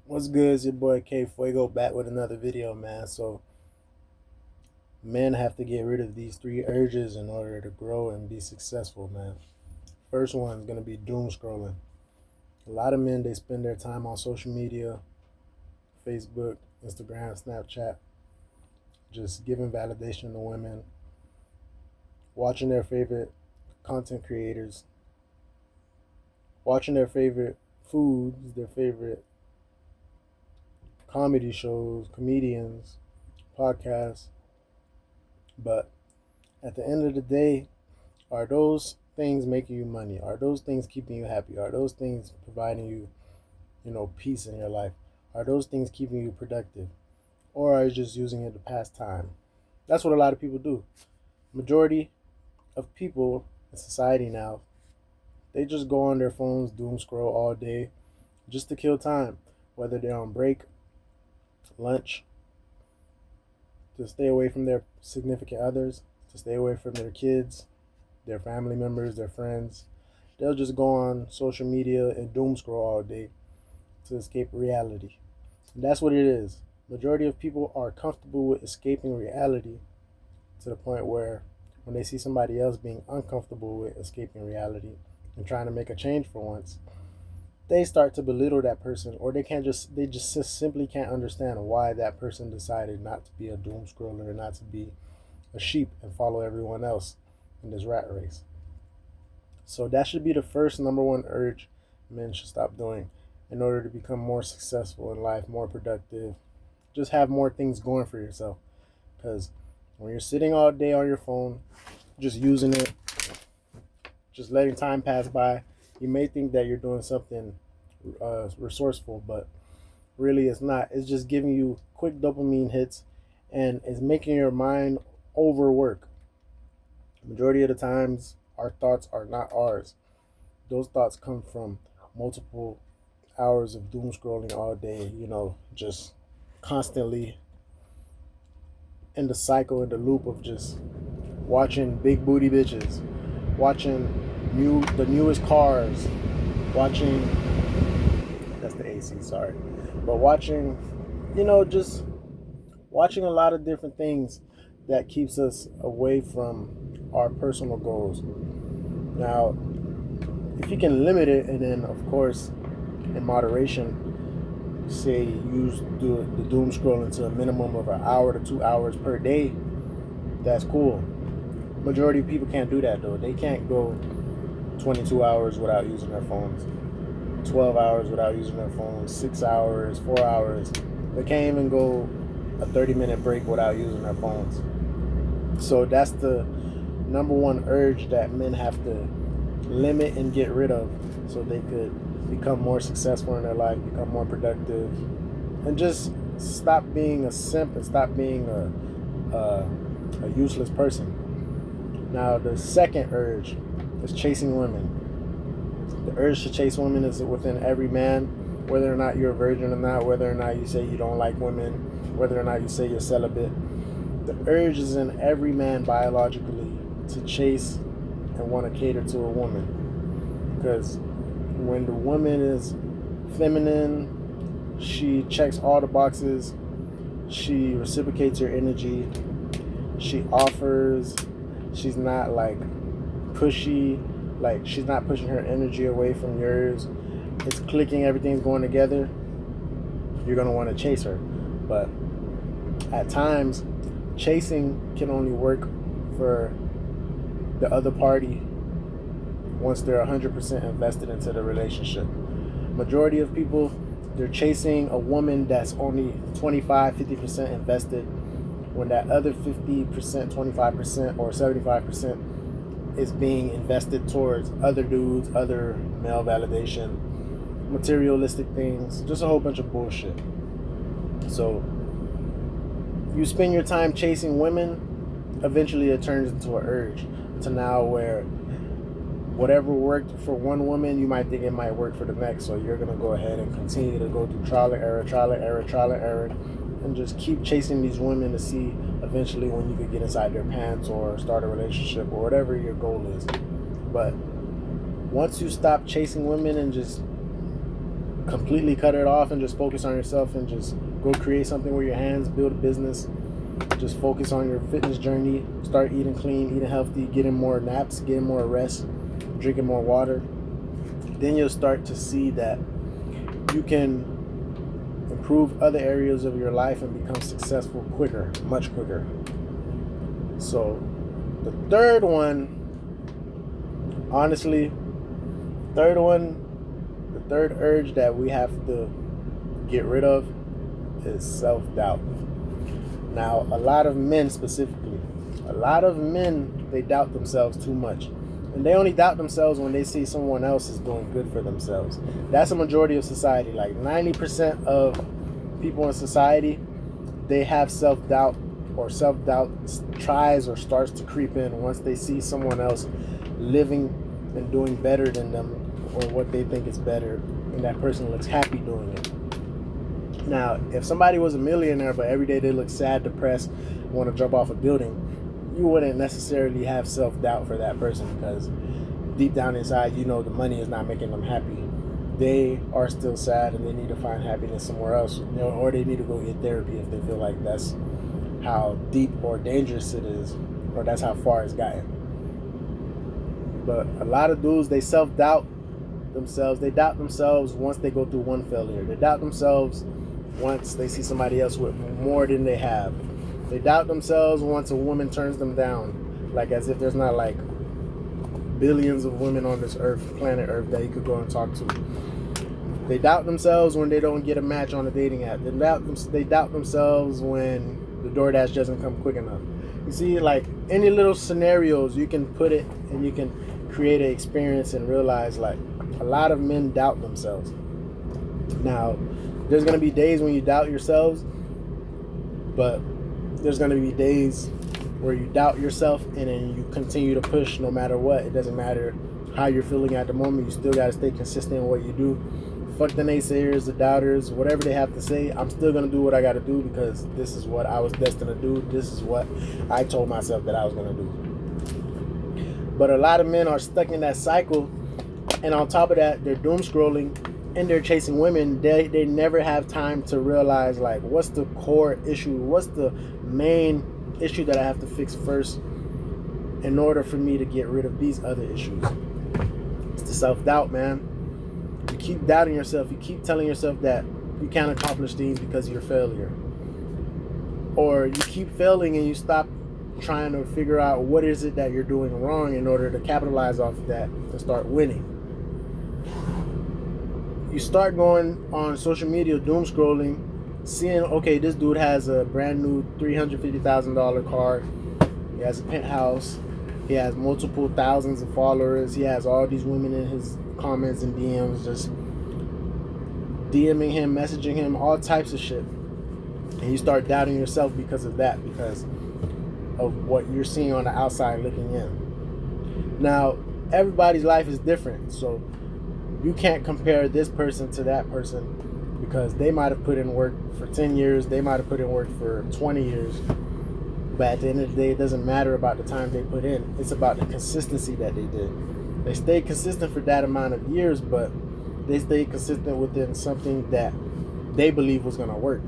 What's good? It's your boy K Fuego back with another video, man. So, men have to get rid of these three urges in order to grow and be successful, man. First one is going to be doom scrolling. A lot of men, they spend their time on social media, Facebook, Instagram, Snapchat, just giving validation to women, watching their favorite content creators, watching their favorite foods, their favorite comedy shows, comedians, podcasts. But at the end of the day, are those things making you money? Are those things keeping you happy? Are those things providing you, peace in your life? Are those things keeping you productive? Or are you just using it to pass time? That's what a lot of people do. Majority of people in society now, they just go on their phones, doom scroll all day just to kill time. Whether they're on break, lunch, to stay away from their significant others, to stay away from their kids, their family members, their friends. They'll just go on social media and doom scroll all day to escape reality. And that's what it is. Majority of people are comfortable with escaping reality to the point where when they see somebody else being uncomfortable with escaping reality and trying to make a change for once, they start to belittle that person, or they just simply can't understand why that person decided not to be a doom scroller and not to be a sheep and follow everyone else in this rat race. So that should be the first number one urge men should stop doing in order to become more successful in life, more productive, just have more things going for yourself. Because when you're sitting all day on your phone, just using it, just letting time pass by, you may think that you're doing something resourceful, but really it's not. It's just giving you quick dopamine hits and it's making your mind overwork. Majority of the times, our thoughts are not ours. Those thoughts come from multiple hours of doom scrolling all day, just constantly in the cycle, in the loop of just watching big booty bitches, watching the newest cars, watching that's the AC, sorry. But watching, just watching a lot of different things that keeps us away from our personal goals. Now, if you can limit it, and then of course in moderation, say use the doom scrolling to a minimum of an hour to 2 hours per day, that's cool. Majority of people can't do that though. They can't go 22 hours without using their phones, 12 hours without using their phones, 6 hours, 4 hours. They can't even go a 30-minute break without using their phones. So that's the number one urge that men have to limit and get rid of so they could become more successful in their life, become more productive, and just stop being a simp and stop being a useless person. Now, the second urge is chasing women. The urge to chase women is within every man, whether or not you're a virgin or not, whether or not you say you don't like women, whether or not you say you're celibate. The urge is in every man biologically to chase and want to cater to a woman. Because when the woman is feminine, she checks all the boxes, she reciprocates your energy, she offers, she's not like pushy, like she's not pushing her energy away from yours. It's clicking, everything's going together. You're going to want to chase her. But at times, chasing can only work for the other party once they're 100% invested into the relationship. Majority of people, they're chasing a woman that's only 25, 50% invested, when that other 50%, 25%, or 75% is being invested towards other dudes, other male validation, materialistic things, just a whole bunch of bullshit. So you spend your time chasing women, eventually it turns into an urge to now where whatever worked for one woman, you might think it might work for the next. So you're going to go ahead and continue to go through trial and error, and just keep chasing these women to see eventually when you could get inside their pants or start a relationship or whatever your goal is. But once you stop chasing women and just completely cut it off and just focus on yourself and just go create something with your hands, build a business, just focus on your fitness journey, start eating clean, eating healthy, getting more naps, getting more rest, drinking more water, then you'll start to see that you can improve other areas of your life and become successful quicker, much quicker. So the third one, honestly, the third urge that we have to get rid of is self-doubt. Now, a lot of men specifically, they doubt themselves too much. And they only doubt themselves when they see someone else is doing good for themselves. That's a majority of society. Like 90% of people in society, they have self-doubt, or self-doubt tries or starts to creep in once they see someone else living and doing better than them, or what they think is better, and that person looks happy doing it. Now, if somebody was a millionaire but every day they look sad, depressed, want to jump off a building, you wouldn't necessarily have self-doubt for that person, because deep down inside, you know the money is not making them happy. They are still sad and they need to find happiness somewhere else, or they need to go get therapy if they feel like that's how deep or dangerous it is, or that's how far it's gotten. But a lot of dudes, they self-doubt themselves. They doubt themselves once they go through one failure. They doubt themselves once they see somebody else with more than they have. They doubt themselves once a woman turns them down, like as if there's not like billions of women on this earth, planet Earth, that you could go and talk to. They doubt themselves when they don't get a match on a dating app. They doubt themselves when the DoorDash doesn't come quick enough. You see, like any little scenarios, you can put it and you can create an experience and realize, like, a lot of men doubt themselves. Now, there's going to be days when you doubt yourselves, but there's going to be days where you doubt yourself and then you continue to push no matter what. It doesn't matter how you're feeling at the moment. You still got to stay consistent in what you do. Fuck the naysayers, the doubters, whatever they have to say. I'm still going to do what I got to do, because this is what I was destined to do. This is what I told myself that I was going to do. But a lot of men are stuck in that cycle, and on top of that, they're doom scrolling and they're chasing women. They never have time to realize, like, what's the core issue? What's the main issue that I have to fix first in order for me to get rid of these other issues? It's the self-doubt, man. You keep doubting yourself. You keep telling yourself that you can't accomplish things because you're a failure. Or you keep failing and you stop trying to figure out what is it that you're doing wrong in order to capitalize off of that and start winning. You start going on social media, doom scrolling, seeing, okay, this dude has a brand new $350,000 car. He has a penthouse. He has multiple thousands of followers. He has all these women in his comments and DMs just DMing him, messaging him, all types of shit. And you start doubting yourself because of that, because of what you're seeing on the outside looking in. Now, everybody's life is different, so you can't compare this person to that person, because they might have put in work for 10 years, they might have put in work for 20 years, but at the end of the day, it doesn't matter about the time they put in. It's about the consistency that they did. They stayed consistent for that amount of years, but they stayed consistent within something that they believe was going to work.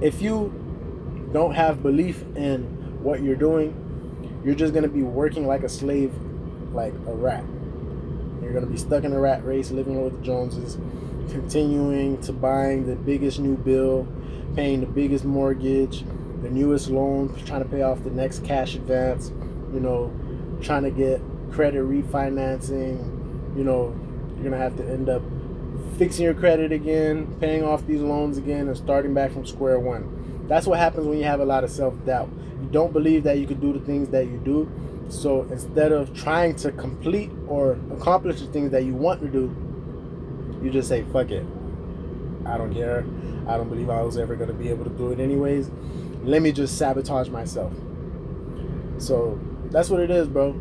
If you don't have belief in what you're doing, you're just going to be working like a slave, like a rat. You're going to be stuck in a rat race, living with the Joneses, continuing to buying the biggest new bill, paying the biggest mortgage, the newest loan, trying to pay off the next cash advance, trying to get credit refinancing. You're going to have to end up fixing your credit again, paying off these loans again, and starting back from square one. That's what happens when you have a lot of self-doubt. You don't believe that you can do the things that you do. So instead of trying to complete or accomplish the things that you want to do, you just say, fuck it. I don't care. I don't believe I was ever going to be able to do it anyways. Let me just sabotage myself. So that's what it is, bro.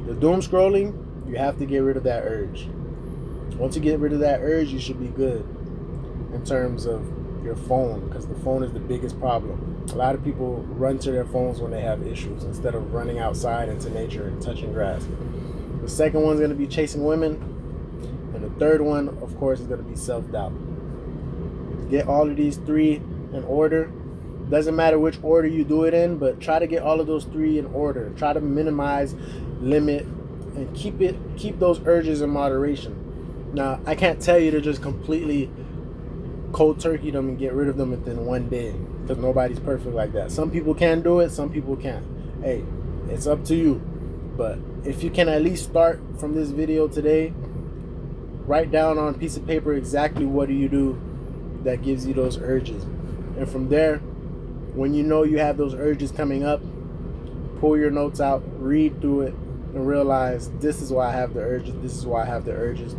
The doom scrolling, you have to get rid of that urge. Once you get rid of that urge, you should be good in terms of your phone, because the phone is the biggest problem. A lot of people run to their phones when they have issues instead of running outside into nature and touching grass. The second one's going to be chasing women. And the third one, of course, is going to be self-doubt. Get all of these 3 in order. Doesn't matter which order you do it in, but try to get all of those 3 in order. Try to minimize, limit, and keep those urges in moderation. Now, I can't tell you to just completely cold turkey them and get rid of them within one day, because nobody's perfect like that. Some people can do it, some people can't. Hey, it's up to you. But if you can at least start from this video today, write down on a piece of paper exactly what do you do that gives you those urges. And from there, when you know you have those urges coming up, pull your notes out, read through it, and realize this is why I have the urges, this is why I have the urges.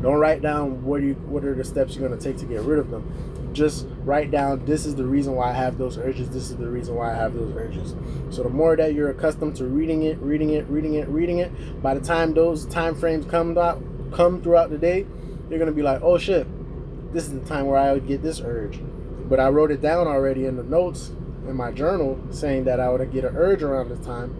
Don't write down what are the steps you're going to take to get rid of them. Just write down, this is the reason why I have those urges, this is the reason why I have those urges. So the more that you're accustomed to reading it, by the time those time frames come throughout the day, you're going to be like, oh shit, this is the time where I would get this urge. But I wrote it down already in the notes in my journal saying that I would get an urge around this time.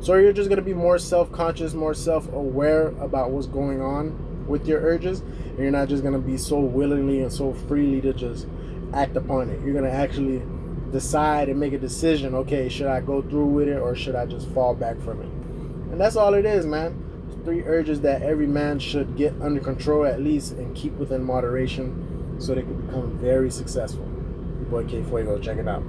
So you're just going to be more self-conscious, more self-aware about what's going on with your urges, and you're not just going to be so willingly and so freely to just act upon it. You're going to actually decide and make a decision, okay, should I go through with it or should I just fall back from it? And that's all it is, man. 3 urges that every man should get under control at least and keep within moderation so they can become very successful. Your boy K Fuego, check it out.